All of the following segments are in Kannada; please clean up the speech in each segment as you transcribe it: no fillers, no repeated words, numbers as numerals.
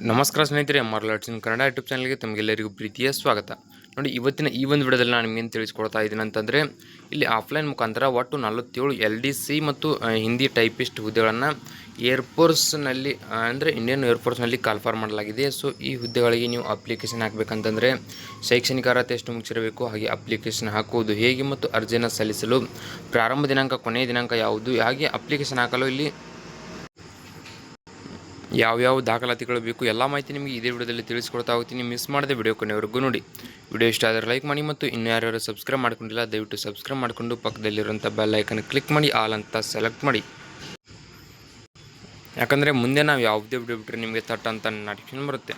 ನಮಸ್ಕಾರ ಸ್ನೇಹಿತರೆ, ಮಾರ್ಷಲ್ ಆರ್ಟ್ಸ್ ಇನ್ ಕನ್ನಡ ಯೂಟ್ಯೂಬ್ ಚಾನಲ್ಗೆ ತಮಗೆಲ್ಲರಿಗೂ ಪ್ರೀತಿಯ ಸ್ವಾಗತ. ನೋಡಿ, ಇವತ್ತಿನ ಈ ಒಂದು ವಿಡಿಯೋದಲ್ಲಿ ನಾನು ನಿಮಗೇನು ತಿಳಿಸ್ಕೊಡ್ತಾ ಇದ್ದೀನಿ ಅಂತಂದರೆ, ಇಲ್ಲಿ ಆಫ್ಲೈನ್ ಮುಖಾಂತರ ಒಟ್ಟು 47 LDC ಮತ್ತು ಹಿಂದಿ ಟೈಪಿಸ್ಟ್ ಹುದ್ದೆಗಳನ್ನು ಏರ್ಫೋರ್ಸ್ನಲ್ಲಿ ಅಂದರೆ ಇಂಡಿಯನ್ ಏರ್ಫೋರ್ಸ್ನಲ್ಲಿ ಕಾಲ್ಫಾರ್ ಮಾಡಲಾಗಿದೆ. ಸೊ ಈ ಹುದ್ದೆಗಳಿಗೆ ನೀವು ಅಪ್ಲಿಕೇಶನ್ ಹಾಕಬೇಕಂತಂದರೆ ಶೈಕ್ಷಣಿಕ ಅರ್ಹತೆ ಎಷ್ಟು ಮುಗಿಸಿರಬೇಕು, ಹಾಗೆ ಅಪ್ಲಿಕೇಶನ್ ಹಾಕುವುದು ಹೇಗೆ ಮತ್ತು ಅರ್ಜಿಯನ್ನು ಸಲ್ಲಿಸಲು ಪ್ರಾರಂಭ ದಿನಾಂಕ, ಕೊನೆಯ ದಿನಾಂಕ ಯಾವುದು, ಹಾಗೆ ಅಪ್ಲಿಕೇಶನ್ ಹಾಕಲು ಇಲ್ಲಿ ಯಾವ್ಯಾವ ದಾಖಲಾತಿಗಳು ಬೇಕು, ಎಲ್ಲ ಮಾಹಿತಿ ನಿಮಗೆ ಇದೇ ವಿಡಿಯೋದಲ್ಲಿ ತಿಳಿಸ್ಕೊಡ್ತಾ ಹೋಗ್ತೀನಿ. ಮಿಸ್ ಮಾಡದೆ ವಿಡಿಯೋ ಕೊನೆವರೆಗೂ ನೋಡಿ. ವಿಡಿಯೋ ಇಷ್ಟ ಆದರೆ ಲೈಕ್ ಮಾಡಿ ಮತ್ತು ಇನ್ನೂ ಯಾರ್ಯಾರು ಸಬ್ಸ್ಕ್ರೈಬ್ ಮಾಡ್ಕೊಂಡಿಲ್ಲ ದಯವಿಟ್ಟು ಸಬ್ಸ್ಕ್ರೈಬ್ ಮಾಡಿಕೊಂಡು ಪಕ್ಕದಲ್ಲಿರುವಂಥ ಬೆಲ್ ಐಕನ್ ಕ್ಲಿಕ್ ಮಾಡಿ ಆಲ್ ಅಂತ ಸೆಲೆಕ್ಟ್ ಮಾಡಿ. ಯಾಕಂದರೆ ಮುಂದೆ ನಾವು ಯಾವುದೇ ವಿಡಿಯೋ ಬಿಟ್ಟರೆ ನಿಮಗೆ ತಟ್ ಅಂತ ನೋಟಿಫಿಕೇಶನ್ ಬರುತ್ತೆ.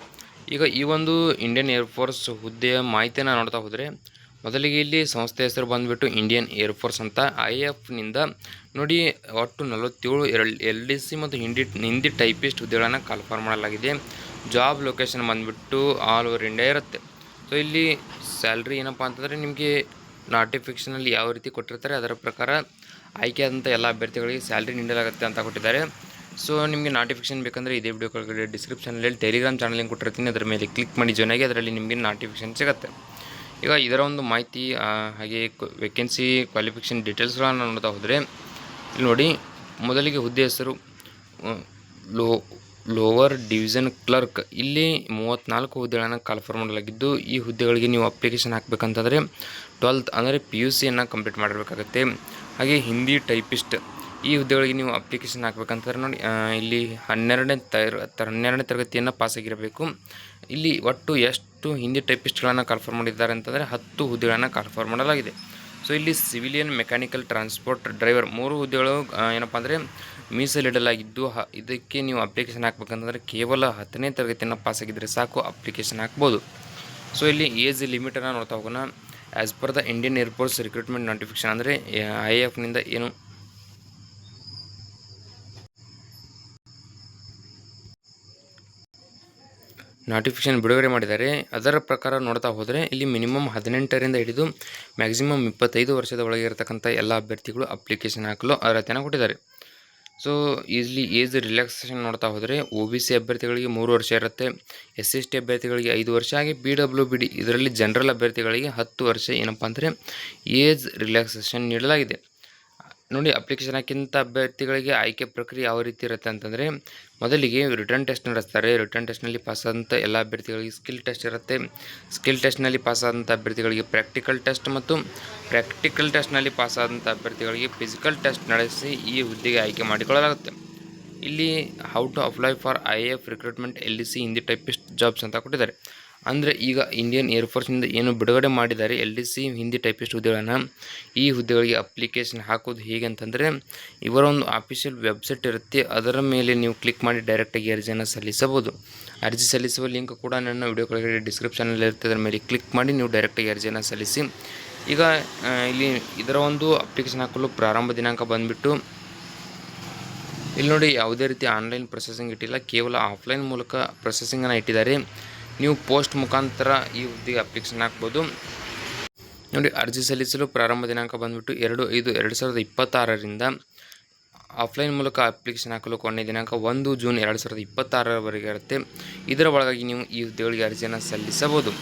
ಈಗ ಈ ಒಂದು ಇಂಡಿಯನ್ ಏರ್ಫೋರ್ಸ್ ಹುದ್ದೆಯ ಮಾಹಿತಿಯನ್ನು ನೋಡ್ತಾ ಹೋದರೆ, ಮೊದಲಿಗೆ ಇಲ್ಲಿ ಸಂಸ್ಥೆ ಹೆಸರು ಬಂದುಬಿಟ್ಟು ಇಂಡಿಯನ್ ಏರ್ಫೋರ್ಸ್ ಅಂತ. IAFನಿಂದ ನೋಡಿ ಒಟ್ಟು 47 LDC ಮತ್ತು ಹಿಂದಿ ಟೈಪಿಸ್ಟ್ ಹುದ್ದೆಗಳನ್ನು ಕಾಲ್ಫಾರ್ ಮಾಡಲಾಗಿದೆ. ಜಾಬ್ ಲೊಕೇಶನ್ ಬಂದುಬಿಟ್ಟು ಆಲ್ ಓವರ್ ಇಂಡಿಯಾ ಇರುತ್ತೆ. ಸೊ ಇಲ್ಲಿ ಸ್ಯಾಲ್ರಿ ಏನಪ್ಪ ಅಂತಂದರೆ, ನಿಮಗೆ ನೋಟಿಫಿಕೇಷನಲ್ಲಿ ಯಾವ ರೀತಿ ಕೊಟ್ಟಿರ್ತಾರೆ ಅದರ ಪ್ರಕಾರ ಆಯ್ಕೆಯಾದಂಥ ಎಲ್ಲ ಅಭ್ಯರ್ಥಿಗಳಿಗೆ ಸ್ಯಾಲ್ರಿ ನೀಡಲಾಗುತ್ತೆ ಅಂತ ಕೊಟ್ಟಿದ್ದಾರೆ. ಸೊ ನಿಮಗೆ ನೋಟಿಫಿಕೇಷನ್ ಬೇಕಂದರೆ ಇದೇ ವಿಡಿಯೋ ಕೆಳಗಡೆ ಡಿಸ್ಕ್ರಿಪ್ಷನಲ್ಲಿ ಟೆಲಿಗ್ರಾಮ್ ಚಾನಲ್ ಲಿಂಕ್ ಕೊಟ್ಟಿರ್ತೀನಿ, ಅದರ ಮೇಲೆ ಕ್ಲಿಕ್ ಮಾಡಿ ಜಾಯ್ನ್ ಆಗಿ, ಅದರಲ್ಲಿ ನಿಮಗೆ ನೋಟಿಫಿಕೇಷನ್ ಸಿಗುತ್ತೆ. ಈಗ ಇದರ ಒಂದು ಮಾಹಿತಿ ಹಾಗೆ ವೇಕೆನ್ಸಿ ಕ್ವಾಲಿಫಿಕೇಷನ್ ಡೀಟೇಲ್ಸ್ಗಳನ್ನು ನೋಡ್ತಾ ಹೋದರೆ, ಇಲ್ಲಿ ನೋಡಿ, ಮೊದಲಿಗೆ ಹುದ್ದೆ ಹೆಸರು ಲೋವರ್ ಡಿವಿಷನ್ ಕ್ಲರ್ಕ್. ಇಲ್ಲಿ 34 ಹುದ್ದೆಗಳನ್ನು ಕಾಲ್ಫಾರ್ ಮಾಡಲಾಗಿದ್ದು, ಈ ಹುದ್ದೆಗಳಿಗೆ ನೀವು ಅಪ್ಲಿಕೇಶನ್ ಹಾಕಬೇಕಂತಂದರೆ 12th ಅಂದರೆ PUCಯನ್ನು ಕಂಪ್ಲೀಟ್ ಮಾಡಿರಬೇಕಾಗತ್ತೆ. ಹಾಗೆ ಹಿಂದಿ ಟೈಪಿಸ್ಟ್, ಈ ಹುದ್ದೆಗಳಿಗೆ ನೀವು ಅಪ್ಲಿಕೇಶನ್ ಹಾಕಬೇಕಂತಂದ್ರೆ ನೋಡಿ, ಇಲ್ಲಿ 12ನೇ ತರಗತಿಯನ್ನು ಪಾಸಾಗಿರಬೇಕು. ಇಲ್ಲಿ ಒಟ್ಟು ಎಷ್ಟು ಹಿಂದಿ ಟೈಪಿಸ್ಟ್ಗಳನ್ನು ಕಾಲ್ಫಾರ್ ಮಾಡಿದ್ದಾರೆ ಅಂತಂದರೆ 10 ಹುದ್ದೆಗಳನ್ನು ಕಾಲ್ಫಾರ್ ಮಾಡಲಾಗಿದೆ. ಸೊ ಇಲ್ಲಿ ಸಿವಿಲಿಯನ್, ಮೆಕ್ಯಾನಿಕಲ್, ಟ್ರಾನ್ಸ್ಪೋರ್ಟ್ ಡ್ರೈವರ್ 3 ಹುದ್ದೆಗಳು ಏನಪ್ಪ ಅಂದರೆ ಮೀಸಲಿಡಲಾಗಿದ್ದು, ಇದಕ್ಕೆ ನೀವು ಅಪ್ಲಿಕೇಶನ್ ಹಾಕಬೇಕಂತಂದರೆ ಕೇವಲ 10ನೇ ತರಗತಿಯನ್ನು ಪಾಸಾಗಿದ್ದರೆ ಸಾಕು, ಅಪ್ಲಿಕೇಶನ್ ಹಾಕ್ಬೋದು. ಸೊ ಇಲ್ಲಿ ಏಜ್ ಲಿಮಿಟನ್ನು ನೋಡ್ತಾ ಹೋಗೋಣ. As per the Indian air force recruitment notification ಅಂದರೆ IAFನಿಂದ ಏನು ನೋಟಿಫಿಕೇಶನ್ ಬಿಡುಗಡೆ ಮಾಡಿದ್ದಾರೆ ಅದರ ಪ್ರಕಾರ ನೋಡ್ತಾ ಹೋದರೆ, ಇಲ್ಲಿ ಮಿನಿಮಮ್ 18ರಿಂದ ಹಿಡಿದು ಮ್ಯಾಕ್ಸಿಮಮ್ 25 ವರ್ಷದ ಒಳಗೆ ಇರತಕ್ಕಂಥ ಎಲ್ಲ ಅಭ್ಯರ್ಥಿಗಳು ಅಪ್ಲಿಕೇಶನ್ ಹಾಕಲು ಅರ್ಹತೆಯನ್ನು ಕೊಟ್ಟಿದ್ದಾರೆ. ಸೊ ಇಲ್ಲಿ ಏಜ್ ರಿಲ್ಯಾಕ್ಸೇಷನ್ ನೋಡ್ತಾ ಹೋದರೆ, OBC ಅಭ್ಯರ್ಥಿಗಳಿಗೆ 3 ವರ್ಷ ಇರುತ್ತೆ, SC/ST ಅಭ್ಯರ್ಥಿಗಳಿಗೆ 5 ವರ್ಷ, ಹಾಗೆ PWBD ಇದರಲ್ಲಿ ಜನರಲ್ ಅಭ್ಯರ್ಥಿಗಳಿಗೆ 10 ವರ್ಷ ಏನಪ್ಪ ಅಂದರೆ ಏಜ್ ರಿಲ್ಯಾಕ್ಸೇಷನ್ ನೀಡಲಾಗಿದೆ. ನೋಡಿ, ಅಪ್ಲಿಕೇಶನ್ ಹಾಕಿದಂಥ ಅಭ್ಯರ್ಥಿಗಳಿಗೆ ಆಯ್ಕೆ ಪ್ರಕ್ರಿಯೆ ಯಾವ ರೀತಿ ಇರುತ್ತೆ ಅಂತಂದರೆ, ಮೊದಲಿಗೆ ರಿಟರ್ನ್ ಟೆಸ್ಟ್ ನಡೆಸ್ತಾರೆ. ರಿಟರ್ನ್ ಟೆಸ್ಟ್ನಲ್ಲಿ ಪಾಸಾದಂಥ ಎಲ್ಲ ಅಭ್ಯರ್ಥಿಗಳಿಗೆ ಸ್ಕಿಲ್ ಟೆಸ್ಟ್ ಇರುತ್ತೆ. ಸ್ಕಿಲ್ ಟೆಸ್ಟ್ನಲ್ಲಿ ಪಾಸಾದಂಥ ಅಭ್ಯರ್ಥಿಗಳಿಗೆ ಪ್ರಾಕ್ಟಿಕಲ್ ಟೆಸ್ಟ್ ಮತ್ತು ಪ್ರಾಕ್ಟಿಕಲ್ ಟೆಸ್ಟ್ನಲ್ಲಿ ಪಾಸಾದಂಥ ಅಭ್ಯರ್ಥಿಗಳಿಗೆ ಫಿಸಿಕಲ್ ಟೆಸ್ಟ್ ನಡೆಸಿ ಈ ಹುದ್ದೆಗೆ ಆಯ್ಕೆ ಮಾಡಿಕೊಳ್ಳಲಾಗುತ್ತೆ. ಇಲ್ಲಿ how to apply for IAF recruitment LDC Hindi typist jobs ಅಂತ ಕೊಟ್ಟಿದ್ದಾರೆ. ಅಂದರೆ ಈಗ ಇಂಡಿಯನ್ ಏರ್ಫೋರ್ಸ್ನಿಂದ ಏನು ಬಿಡುಗಡೆ ಮಾಡಿದ್ದಾರೆ LDC ಹಿಂದಿ ಟೈಪಿಸ್ಟ್ ಹುದ್ದೆಗಳನ್ನು, ಈ ಹುದ್ದೆಗಳಿಗೆ ಅಪ್ಲಿಕೇಶನ್ ಹಾಕೋದು ಹೇಗೆ ಅಂತಂದರೆ, ಇವರ ಒಂದು ಆಫಿಷಿಯಲ್ ವೆಬ್ಸೈಟ್ ಇರುತ್ತೆ, ಅದರ ಮೇಲೆ ನೀವು ಕ್ಲಿಕ್ ಮಾಡಿ ಡೈರೆಕ್ಟಾಗಿ ಅರ್ಜಿಯನ್ನು ಸಲ್ಲಿಸಬಹುದು. ಅರ್ಜಿ ಸಲ್ಲಿಸುವ ಲಿಂಕ್ ಕೂಡ ನನ್ನ ವಿಡಿಯೋ ಕೆಳಗಡೆ ಡಿಸ್ಕ್ರಿಪ್ಷನಲ್ಲಿ ಇರುತ್ತೆ, ಅದರ ಮೇಲೆ ಕ್ಲಿಕ್ ಮಾಡಿ ನೀವು ಡೈರೆಕ್ಟಾಗಿ ಅರ್ಜಿಯನ್ನು ಸಲ್ಲಿಸಿ. ಈಗ ಇಲ್ಲಿ ಇದರ ಒಂದು ಅಪ್ಲಿಕೇಶನ್ ಹಾಕಲು ಪ್ರಾರಂಭ ದಿನಾಂಕ ಬಂದುಬಿಟ್ಟು, ಇಲ್ಲಿ ನೋಡಿ, ಯಾವುದೇ ರೀತಿ ಆನ್ಲೈನ್ ಪ್ರೊಸೆಸಿಂಗ್ ಇಟ್ಟಿಲ್ಲ, ಕೇವಲ ಆಫ್ಲೈನ್ ಮೂಲಕ ಪ್ರೊಸೆಸಿಂಗನ್ನು ಇಟ್ಟಿದ್ದಾರೆ. ನೀವು ಪೋಸ್ಟ್ ಮುಖಾಂತರ ಈ ಹುದ್ದೆಗೆ ಅಪ್ಲಿಕೇಶನ್ ಹಾಕ್ಬೋದು. ನೋಡಿ, ಅರ್ಜಿ ಸಲ್ಲಿಸಲು ಪ್ರಾರಂಭ ದಿನಾಂಕ ಬಂದುಬಿಟ್ಟು 2/5/2026ರಿಂದ ಆಫ್ಲೈನ್ ಮೂಲಕ ಅಪ್ಲಿಕೇಶನ್ ಹಾಕಲು ಕೊನೆಯ ದಿನಾಂಕ 1 ಜೂನ್ 2026ರವರೆಗೆ ಇರುತ್ತೆ. ಇದರ ಒಳಗಾಗಿ ನೀವು ಈ ಹುದ್ದೆಗಳಿಗೆ ಅರ್ಜಿಯನ್ನು ಸಲ್ಲಿಸಬಹುದು.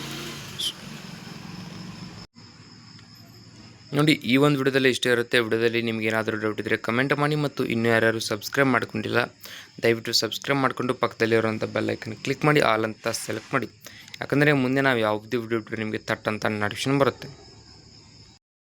ನೋಡಿ, ಈ ಒಂದು ವಿಡಿಯೋದಲ್ಲಿ ಇಷ್ಟೇ ಇರುತ್ತೆ. ವಿಡಿಯೋದಲ್ಲಿ ನಿಮ್ಗೆ ಏನಾದರೂ ಡೌಟ್ ಇದ್ದರೆ ಕಮೆಂಟ್ ಮಾಡಿ, ಮತ್ತು ಇನ್ನೂ ಯಾರ್ಯಾರು ಸಬ್ಸ್ಕ್ರೈಬ್ ಮಾಡ್ಕೊಂಡಿಲ್ಲ ದಯವಿಟ್ಟು ಸಬ್ಸ್ಕ್ರೈಬ್ ಮಾಡಿಕೊಂಡು ಪಕ್ಕದಲ್ಲಿರುವಂಥ ಬೆಲ್ ಐಕನ್ ಕ್ಲಿಕ್ ಮಾಡಿ ಆಲ್ ಅಂತ ಸೆಲೆಕ್ಟ್ ಮಾಡಿ. ಯಾಕಂದರೆ ಮುಂದೆ ನಾವು ಯಾವುದೇ ವಿಡಿಯೋ ಬಿಟ್ಟರೆ ನಿಮಗೆ ತಟ್ ಅಂತ ನೋಟಿಫಿಕೇಶನ್ ಬರುತ್ತೆ.